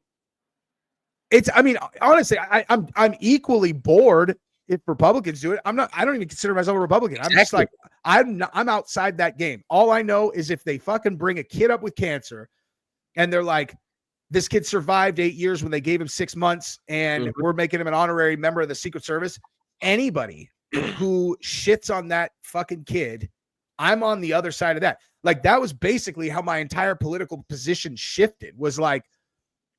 I'm equally bored if Republicans do it. I don't even consider myself a Republican. I'm just like, I'm outside that game. All I know is if they fucking bring a kid up with cancer and they're like, this kid survived 8 years when they gave him 6 months and we're making him an honorary member of the Secret Service, anybody who shits on that fucking kid, I'm on the other side of that. Like, that was basically how my entire political position shifted, was like,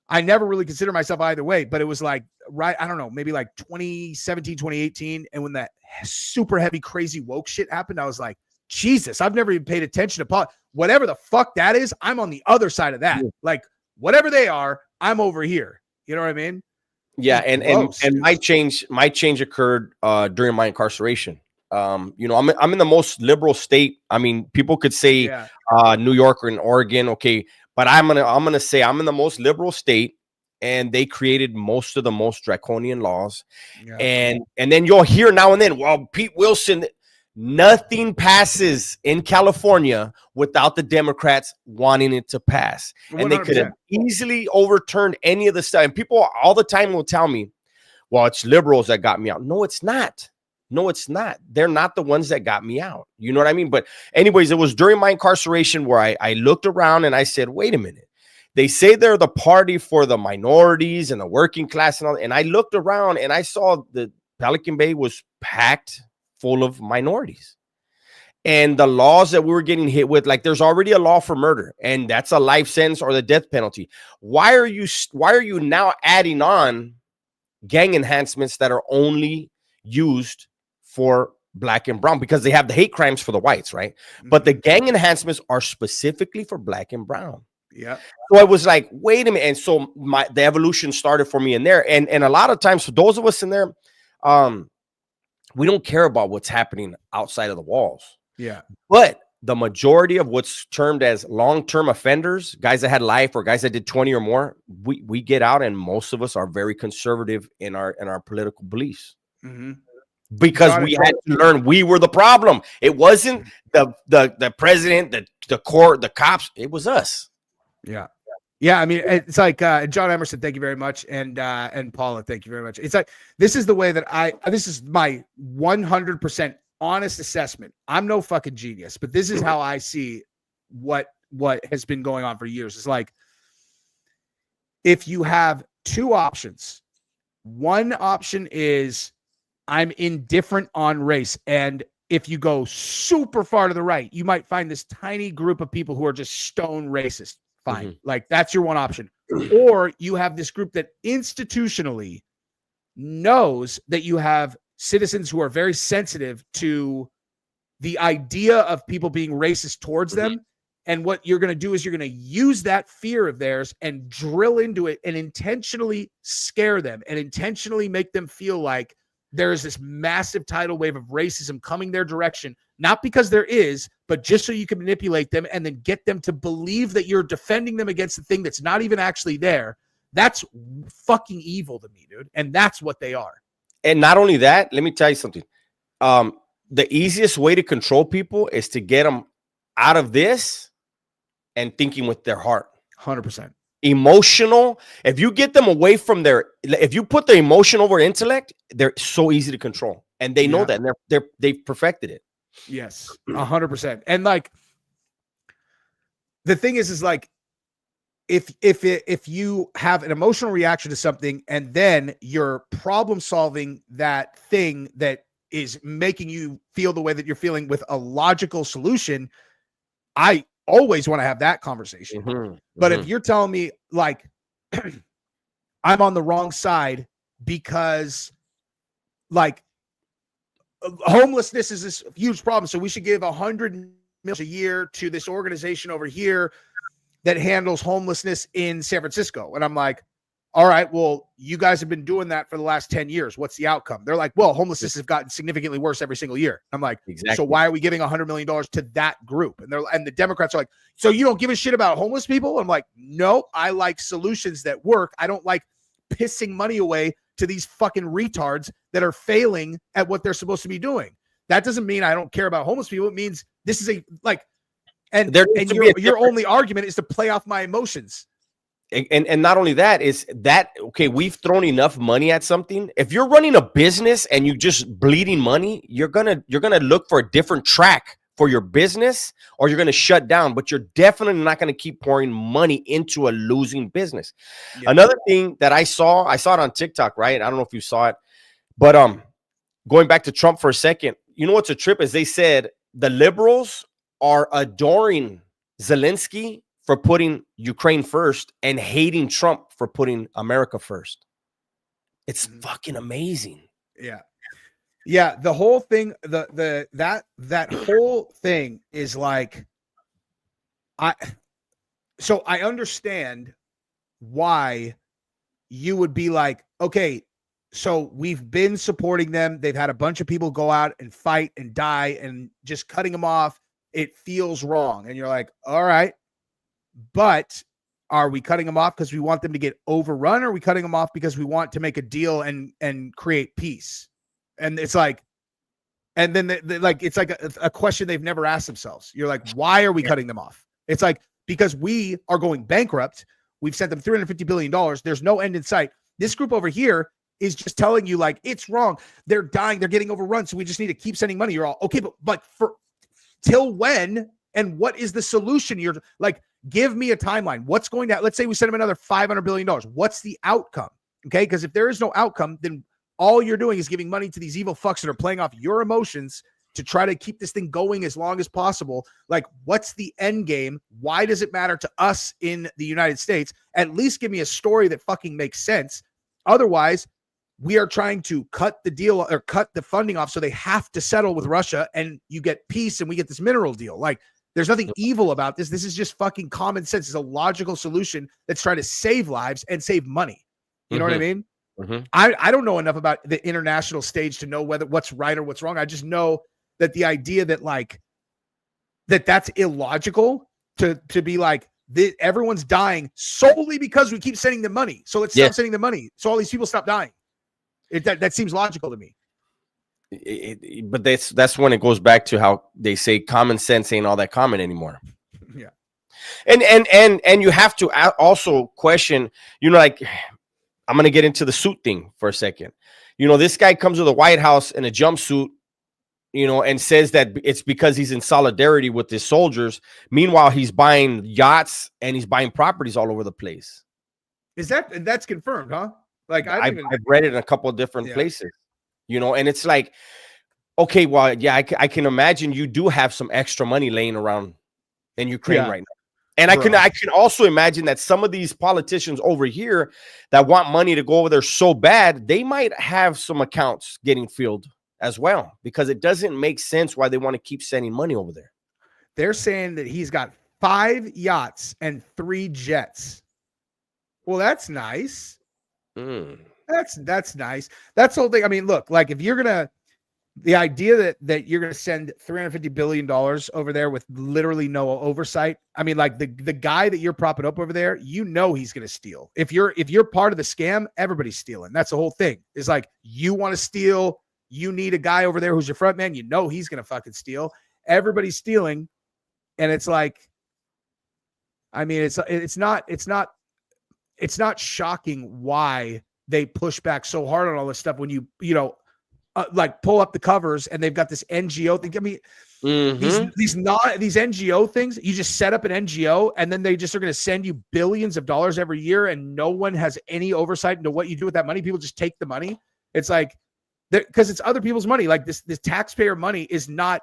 I never really considered myself either way, but it was like, I don't know, maybe like 2017, 2018. And when that super heavy, crazy woke shit happened, I was like, Jesus, I've never even paid attention to whatever the fuck that is. I'm on the other side of that. Like, whatever they are, I'm over here. You know what I mean? Yeah. And my change occurred during my incarceration. I'm in the most liberal state. I mean, people could say New York or in Oregon. Okay. But I'm gonna say I'm in the most liberal state, and they created most of the most draconian laws. Yeah. And then you'll hear now and then, well, Pete Wilson, nothing passes in California without the Democrats wanting it to pass. 100%. And they could have easily overturned any of the stuff. And people all the time will tell me, well, it's liberals that got me out. No, it's not. No, it's not. They're not the ones that got me out. You know what I mean? But anyways, it was during my incarceration where I looked around and I said, wait a minute. They say they're the party for the minorities and the working class and all. And I looked around and I saw the Pelican Bay was packed full of minorities. And the laws that we were getting hit with, like there's already a law for murder, and that's a life sentence or the death penalty. Why are you now adding on gang enhancements that are only used for black and brown? Because they have the hate crimes for the whites, right? But the gang enhancements are specifically for black and brown. Yeah. So I was like, wait a minute. And so the evolution started for me in there. And a lot of times for those of us in there, we don't care about what's happening outside of the walls. Yeah. But the majority of what's termed as long-term offenders, guys that had life or guys that did 20 or more, we get out, and most of us are very conservative in our political beliefs. Mm-hmm. Because we had to learn we were the problem. It wasn't the president, the court, the cops. It was us. Yeah. Yeah. I mean, it's like John Emerson, thank you very much. And Paula, thank you very much. It's like, this is the way that this is my 100% honest assessment. I'm no fucking genius, but this is how I see what has been going on for years. It's like, if you have two options, one option is I'm indifferent on race. And if you go super far to the right, you might find this tiny group of people who are just stone racist. Fine. Mm-hmm. Like, that's your one option. Or you have this group that institutionally knows that you have citizens who are very sensitive to the idea of people being racist towards them. And what you're going to do is you're going to use that fear of theirs and drill into it and intentionally scare them and intentionally make them feel like there is this massive tidal wave of racism coming their direction, not because there is, but just so you can manipulate them and then get them to believe that you're defending them against the thing that's not even actually there. That's fucking evil to me, dude. And that's what they are. And not only that, let me tell you something. The easiest way to control people is to get them out of this and thinking with their heart. 100%. Emotional. If you get them away from if you put the emotion over intellect, they're so easy to control, and they know that, and they've perfected it. Yes, 100%. And like, the thing is like, if you have an emotional reaction to something and then you're problem solving that thing that is making you feel the way that you're feeling with a logical solution, I always want to have that conversation. But if you're telling me like I'm on the wrong side because like homelessness is this huge problem, so we should give $100 million a year to this organization over here that handles homelessness in San Francisco. And I'm like, all right, well, you guys have been doing that for the last 10 years. What's the outcome? They're like, well, homelessness has gotten significantly worse every single year. I'm like, so why are we giving $100 million to that group? And the Democrats are like, so you don't give a shit about homeless people? I'm like, no, I like solutions that work. I don't like pissing money away to these fucking retards that are failing at what they're supposed to be doing. That doesn't mean I don't care about homeless people. It means this is and your only argument is to play off my emotions. And not only that, is that okay, we've thrown enough money at something. If you're running a business and you just bleeding money, you're gonna look for a different track for your business, or you're gonna shut down. But you're definitely not gonna keep pouring money into a losing business. Yeah. Another thing that I saw it on TikTok, right? I don't know if you saw it, but going back to Trump for a second, you know what's a trip is they said the liberals are adoring Zelensky for putting Ukraine first and hating Trump for putting America first. It's fucking amazing. Yeah. Yeah. The whole thing, that whole thing is like, I understand why you would be like, okay, so we've been supporting them. They've had a bunch of people go out and fight and die, and just cutting them off, it feels wrong. And you're like, all right, but are we cutting them off because we want them to get overrun, or are we cutting them off because we want to make a deal and create peace? And it's like, and then it's like a question they've never asked themselves. You're like, why are we cutting them off? It's like, because we are going bankrupt. We've sent them $350 billion. There's no end in sight. This group over here is just telling you like, it's wrong. They're dying. They're getting overrun. So we just need to keep sending money. You're all okay. But for till when, and what is the solution? You're like, give me a timeline. What's going to, let's say we send them another $500 billion. What's the outcome? Okay. Because if there is no outcome, then all you're doing is giving money to these evil fucks that are playing off your emotions to try to keep this thing going as long as possible. Like, what's the end game? Why does it matter to us in the United States? At least give me a story that fucking makes sense. Otherwise, we are trying to cut the deal or cut the funding off so they have to settle with Russia, and you get peace and we get this mineral deal. Like, there's nothing evil about this. This is just fucking common sense. It's a logical solution that's trying to save lives and save money. You know what I mean? I don't know enough about the international stage to know what's right or what's wrong. I just know that the idea that like that's illogical to be like everyone's dying solely because we keep sending them money. So let's stop sending them money. So all these people stop dying. That seems logical to me. But that's when it goes back to how they say common sense ain't all that common anymore. Yeah. And you have to also question, like, I'm going to get into the suit thing for a second. This guy comes to the White House in a jumpsuit, and says that it's because he's in solidarity with his soldiers. Meanwhile, he's buying yachts and he's buying properties all over the place. That's confirmed, huh? Like I've read it in a couple of different places, and it's like, okay, well, yeah, I can imagine you do have some extra money laying around in Ukraine right now. And I can also imagine that some of these politicians over here that want money to go over there so bad, they might have some accounts getting filled as well, because it doesn't make sense why they want to keep sending money over there. They're saying that he's got 5 yachts and 3 jets. Well, that's nice. That's nice. That's the whole thing. I mean, look, like if you're gonna, the idea that you're gonna send $350 billion over there with literally no oversight. I mean, like the guy that you're propping up over there, he's gonna steal. If you're part of the scam, everybody's stealing. That's the whole thing. It's like, you want to steal, you need a guy over there who's your front man. He's gonna fucking steal. Everybody's stealing, and it's like, I mean, it's not shocking why they push back so hard on all this stuff when you like pull up the covers and they've got this NGO thing. I mean, these NGO things, you just set up an NGO and then they just are going to send you billions of dollars every year and no one has any oversight into what you do with that money. People just take the money. It's like, because it's other people's money. Like this taxpayer money is not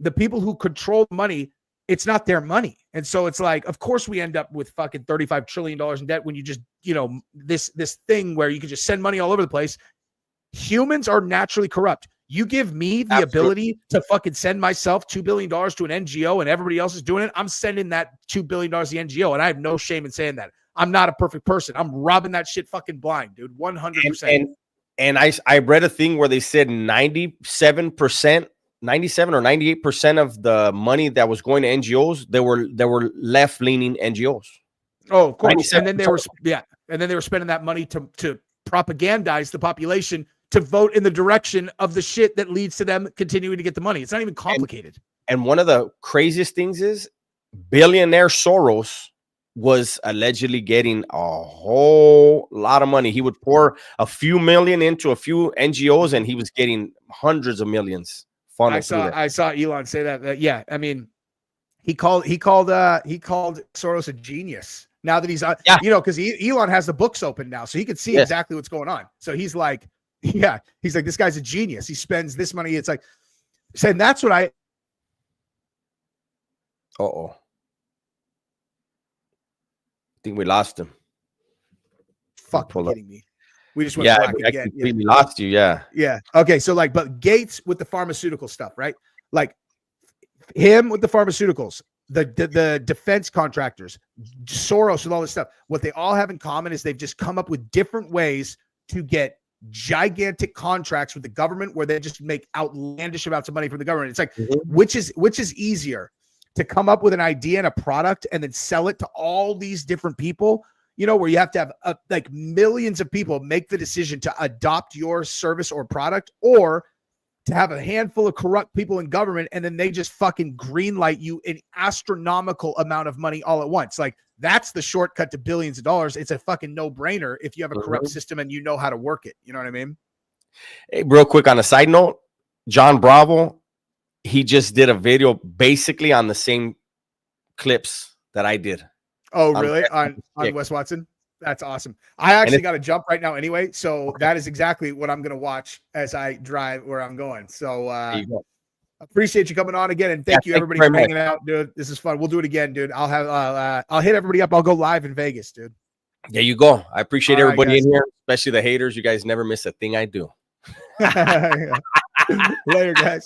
the people who control money. It's not their money. And so it's like, of course we end up with fucking $35 trillion in debt when you just, you know, this thing where you can just send money all over the place. Humans are naturally corrupt. You give me the ability to fucking send myself $2 billion to an NGO and everybody else is doing it. I'm sending that $2 billion to the NGO. And I have no shame in saying that. I'm not a perfect person. I'm robbing that shit fucking blind, dude. 100%. And I read a thing where they said 97% or 98% of the money that was going to NGOs, they were left-leaning NGOs. Oh, of course. And then they were spending that money to propagandize the population to vote in the direction of the shit that leads to them continuing to get the money. It's not even complicated. And one of the craziest things is billionaire Soros was allegedly getting a whole lot of money. He would pour a few million into a few NGOs and he was getting hundreds of millions. I saw Elon say that. Yeah. I mean, he called Soros a genius now that he's you know, because Elon has the books open now, so he can see exactly what's going on. So he's like, this guy's a genius. He spends this money. It's like, saying that's what I. I think we lost him. Fuck, kidding me. We just went black again. We lost you. Yeah. Yeah. Okay. So like, but Gates with the pharmaceutical stuff, right? Like him with the pharmaceuticals, the defense contractors, Soros with all this stuff. What they all have in common is they've just come up with different ways to get gigantic contracts with the government where they just make outlandish amounts of money from the government. It's like, which is easier to come up with an idea and a product and then sell it to all these different people, you know, where you have to have like millions of people make the decision to adopt your service or product, or to have a handful of corrupt people in government and then they just fucking greenlight you an astronomical amount of money all at once. Like that's the shortcut to billions of dollars. It's a fucking no-brainer if you have a corrupt system and you know how to work it. You know what I mean? Hey, real quick on a side note, John Bravo, he just did a video basically on the same clips that I did. Oh, really? On Wes Watson? That's awesome. I actually got to jump right now anyway. So that is exactly what I'm going to watch as I drive where I'm going. So appreciate you coming on again. And thank you everybody for hanging out, dude. This is fun. We'll do it again, dude. I'll hit everybody up. I'll go live in Vegas, dude. There you go. I appreciate everybody in here, especially the haters. You guys never miss a thing I do. Later, guys.